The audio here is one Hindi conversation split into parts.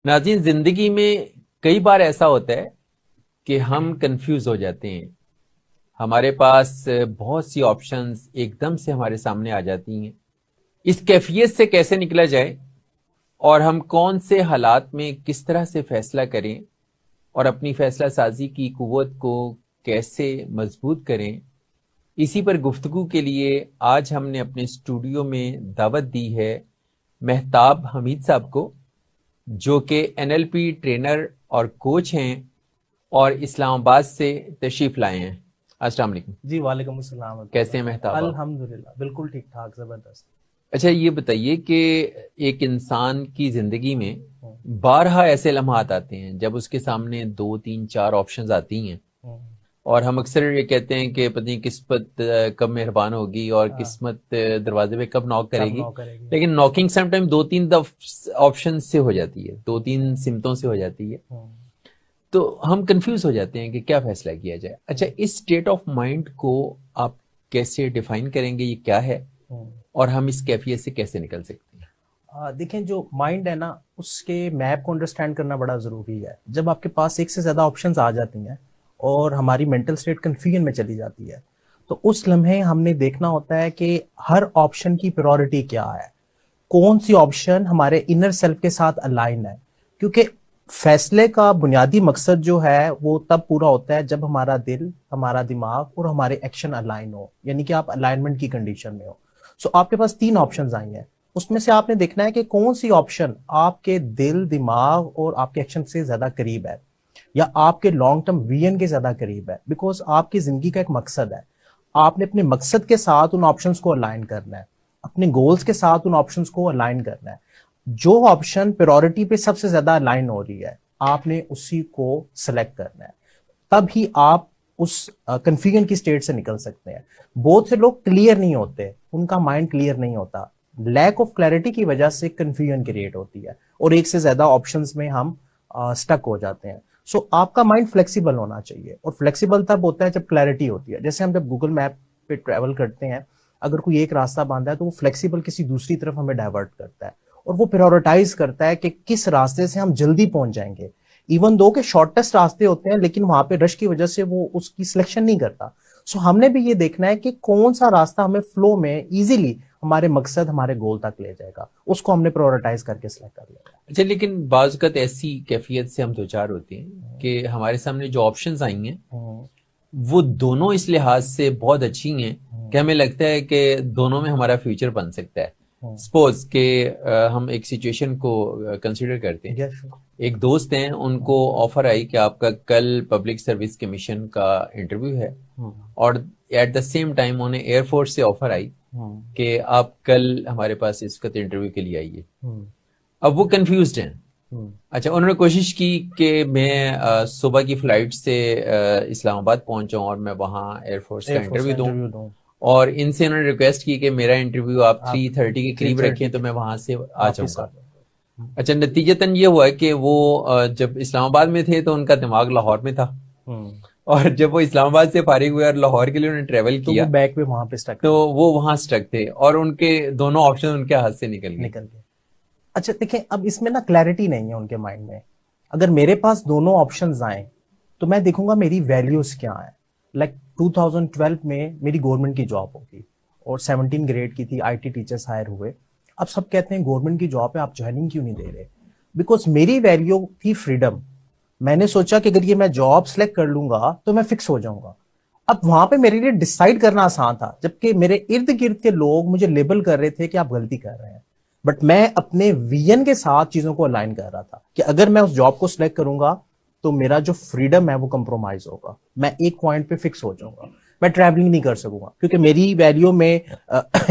नाज़रीन, जिंदगी में कई बार ऐसा होता है कि हम कंफ्यूज हो जाते हैं। हमारे पास बहुत सी ऑप्शंस एकदम से हमारे सामने आ जाती हैं। इस कैफियत से कैसे निकला जाए और हम कौन से हालात में किस तरह से फैसला करें और अपनी फैसला साजी की कुव्वत को कैसे मजबूत करें, इसी पर गुफ्तगू के लिए आज हमने अपने स्टूडियो में दावत दी है मेहताब हमीद साहब को, जो कि एनएलपी ट्रेनर और कोच हैं और इस्लामाबाद से तशरीफ लाए हैं। अस्सलाम वालेकुम जी वालेकुम अस्सलाम। कैसे हैं मेहताब आप? अल्हम्दुलिल्लाह बिल्कुल ठीक ठाक जबरदस्त। अच्छा, ये बताइए कि एक इंसान की जिंदगी में हम्म, बारहा ऐसे लम्हात आते हैं जब उसके सामने दो तीन चार ऑप्शंस आती हैं हम्म, और हम अक्सर ये कहते हैं कि पता नहीं किस्मत कब मेहरबान होगी और हाँ, किस्मत दरवाजे पे कब नॉक कब करेगी। नौ करेगी। लेकिन नॉकिंग समटाइम दो तीन ऑप्शन से हो जाती है, दो तीन सिमतों से हो जाती है। हम्म, तो हम कंफ्यूज हो जाते हैं कि क्या फैसला किया जाए। अच्छा, हम्म, इस स्टेट ऑफ माइंड को आप कैसे डिफाइन करेंगे, ये क्या है हम्म। और हम इस कैफियत से कैसे निकल सकते हैं? देखें, जो माइंड है ना, उसके मैप को अंडरस्टैंड करना बड़ा जरूरी है। जब आपके पास एक से ज्यादा ऑप्शंस आ जाती हैं और हमारी मेंटल स्टेट कंफ्यूजन में चली जाती है, तो उस लम्हे हमने देखना होता है कि हर ऑप्शन की प्रायोरिटी क्या है, कौन सी ऑप्शन हमारे इनर सेल्फ के साथ अलाइन है। क्योंकि फैसले का बुनियादी मकसद जो है वो तब पूरा होता है जब हमारा दिल, हमारा दिमाग और हमारे एक्शन अलाइन हो, यानी कि आप अलाइनमेंट की कंडीशन में हो। सो आपके पास तीन ऑप्शंस आई हैं, उसमें से आपने देखना है कि कौन सी ऑप्शन आपके दिल, दिमाग और आपके एक्शन से ज्यादा करीब है, या आपके लॉन्ग टर्म विजन के ज्यादा करीब है। बिकॉज आपकी जिंदगी का एक मकसद है, आपने अपने मकसद के साथ उन ऑप्शंस को अलाइन करना है, अपने गोल्स के साथ उन ऑप्शंस को अलाइन करना है। जो ऑप्शन प्रायोरिटी पे सबसे ज्यादा अलाइन हो रही है, आपने उसी को सिलेक्ट करना है। तब ही आप उस कंफ्यूजन की स्टेट से निकल सकते हैं। बहुत से लोग क्लियर नहीं होते, उनका माइंड क्लियर नहीं होता, लैक ऑफ क्लैरिटी की वजह से कंफ्यूजन क्रिएट होती है और एक से ज्यादा ऑप्शंस में हम स्टक हो जाते हैं। सो आपका माइंड फ्लेक्सिबल होना चाहिए, और फ्लेक्सिबल तब होता है जब क्लैरिटी होती है। जैसे हम जब गूगल मैप पे ट्रेवल करते हैं, अगर कोई एक रास्ता बांधा है तो वो फ्लेक्सिबल किसी दूसरी तरफ हमें डाइवर्ट करता है, और वो प्रायोरिटाइज करता है कि किस रास्ते से हम जल्दी पहुंच जाएंगे। इवन दो के शॉर्टेस्ट रास्ते होते हैं, लेकिन वहां पे रश की वजह से वो उसकी सिलेक्शन नहीं करता। सो हमने भी ये देखना है कि कौन सा रास्ता हमें फ्लो में इजीली हमारे मकसद, हमारे गोल तक ले जाएगा, उसको हमने प्रायोरिटाइज करके सिलेक्ट कर लेगा। अच्छा, लेकिन बाज़ ऐसी कैफियत से हम दो चार होते हैं कि हमारे सामने जो ऑप्शंस आई हैं हम्म, वो दोनों इस लिहाज से बहुत अच्छी हैं हम्म, कि हमें लगता है कि दोनों में हमारा फ्यूचर बन सकता है। हम्म, सपोज के हम एक सिचुएशन को कंसिडर करते हैं। यस, एक दोस्त हैं, उनको ऑफर आई कि आपका कल पब्लिक सर्विस कमीशन का इंटरव्यू है, हम्म, और एट द सेम टाइम उन्हें एयरफोर्स से ऑफर आई हम्म, कि आप कल हमारे पास इस वक्त इंटरव्यू के लिए आइए। हम्म, अब वो कंफ्यूज्ड हैं। हम्म, अच्छा, उन्होंने कोशिश की कि मैं सुबह की फ्लाइट से इस्लामाबाद पहुंच जाऊं और मैं वहां एयरफोर्स का एयरफोर्स का इंटरव्यू दूं, इंटरव्यू दूं, और इनसे उन्होंने रिक्वेस्ट की कि मेरा इंटरव्यू आप आप 3:30 के थ्री करीब थर्टी रखें तो मैं वहां से आ वापिस आ जाऊंगा। जाऊंगा। अच्छा, नतीजतन ये हुआ कि वो जब इस्लामाबाद में थे तो उनका दिमाग लाहौर में था, हम्म, और जब वो इस्लामाबाद से फारिग हुए और लाहौर के लिए उन्होंने ट्रेवल तो वो किया बैक पे वहां पे स्टक तो रहे, वो वहां स्टक थे और उनके दोनों ऑप्शन उनके हाथ से निकल गए। निकल गए। अच्छा देखें, अब इसमें ना क्लैरिटी नहीं है उनके माइंड में। अगर मेरे पास दोनों ऑप्शंस आए तो मैं देखूंगा मेरी वैल्यूज क्या है। लाइक 2012 में मेरी गवर्नमेंट की जॉब होगी और 17 ग्रेड की थी, आईटी टीचर्स हायर हुए। अब सब कहते हैं गवर्नमेंट की जॉब है, आप ज्वाइनिंग क्यों नहीं दे रहे? बिकॉज मेरी वैल्यू थी फ्रीडम। मैंने सोचा कि अगर ये मैं जॉब सेलेक्ट कर लूंगा तो मैं फिक्स हो जाऊंगा। अब वहां पे मेरे लिए डिसाइड करना आसान था, जबकि मेरे इर्द गिर्द के लोग मुझे लेबल कर रहे थे कि आप गलती कर रहे हैं। बट मैं अपने विजन के साथ चीजों को अलाइन कर रहा था कि अगर मैं उस जॉब को सिलेक्ट करूंगा तो मेरा जो फ्रीडम है वो कंप्रोमाइज होगा, मैं एक पॉइंट पे फिक्स हो जाऊंगा, मैं ट्रैवलिंग नहीं कर सकूंगा। क्योंकि मेरी वैल्यू में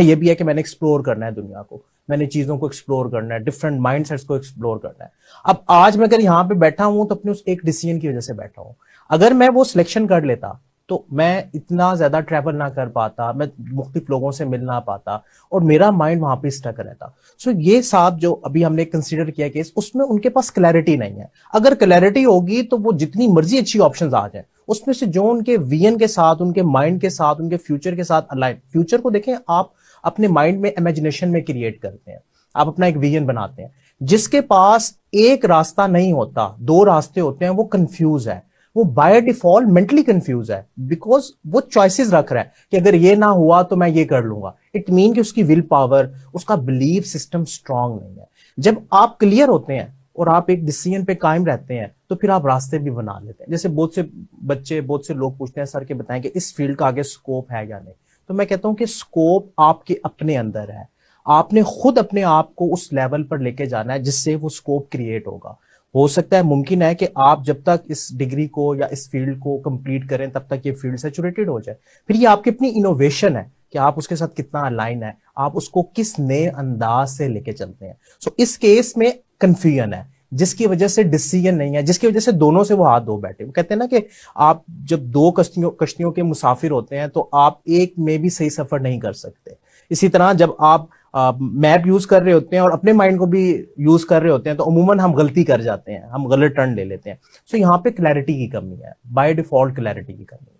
ये भी है कि मैंने एक्सप्लोर करना है दुनिया को, मैंने चीजों को एक्सप्लोर करना है, डिफरेंट माइंडसेट्स को एक्सप्लोर करना है। अब आज मैं अगर यहाँ पे बैठा हूं तो अपने उस एक डिसीजन की वजह से बैठा हूं। अगर मैं वो सिलेक्शन कर लेता तो मैं इतना ज्यादा ट्रैवल ना कर पाता, मैं मुख्तलिफ लोगों से मिल ना पाता, और मेरा माइंड वहां पे स्टक रहता। सो ये साहब जो अभी हमने कंसीडर किया केस, उसमें उनके पास क्लैरिटी नहीं है। अगर क्लैरिटी होगी तो वो जितनी मर्जी अच्छी ऑप्शंस आ जाए, उसमें से जो उनके विजन के साथ, उनके माइंड के साथ, उनके फ्यूचर के साथ अलाइन। फ्यूचर को देखें, आप अपने माइंड में इमेजिनेशन में क्रिएट करते हैं, आप अपना एक विजन बनाते हैं। जिसके पास एक रास्ता नहीं होता, दो रास्ते होते हैं, वो कंफ्यूज है, वो बाय डिफॉल्ट मेंटली कंफ्यूज है, बिकॉज वो चॉइसेस रख रहा है कि अगर ये ना हुआ तो मैं ये कर लूंगा। इट मीन कि उसकी विल पावर, उसका बिलीफ सिस्टम स्ट्रांग नहीं है। जब आप क्लियर होते हैं और आप एक डिसीजन पे कायम रहते हैं तो फिर आप रास्ते भी बना लेते हैं। जैसे बहुत से बच्चे, बहुत से लोग पूछते हैं सर के बताएं कि इस फील्ड का आगे स्कोप है या नहीं, तो मैं कहता हूं कि स्कोप आपके अपने अंदर है। आपने खुद अपने आप को उस लेवल पर लेके जाना है जिससे वो स्कोप क्रिएट होगा। हो सकता है, मुमकिन है कि आप जब तक इस डिग्री को या इस फील्ड को कंप्लीट करें तब तक ये फील्ड सैचुरेटेड हो जाए। फिर ये आपकी अपनी इनोवेशन है कि आप उसके साथ कितना अलाइन है, आप उसको किस नए अंदाज से लेके चलते हैं। सो इस केस में कंफ्यूजन है, जिसकी वजह से डिसीजन नहीं है, जिसकी वजह से दोनों से वो हाथ धो बैठे। वो कहते हैं ना कि आप जब दो कश्तियों के मुसाफिर होते हैं तो आप एक में भी सही सफर नहीं कर सकते। इसी तरह जब आप मैप यूज कर रहे होते हैं और अपने माइंड को भी यूज कर रहे होते हैं तो अमूमन हम गलती कर जाते हैं, हम गलत टर्न ले लेते हैं। सो यहाँ पे क्लैरिटी की कमी है, बाय डिफॉल्ट क्लैरिटी की कमी है।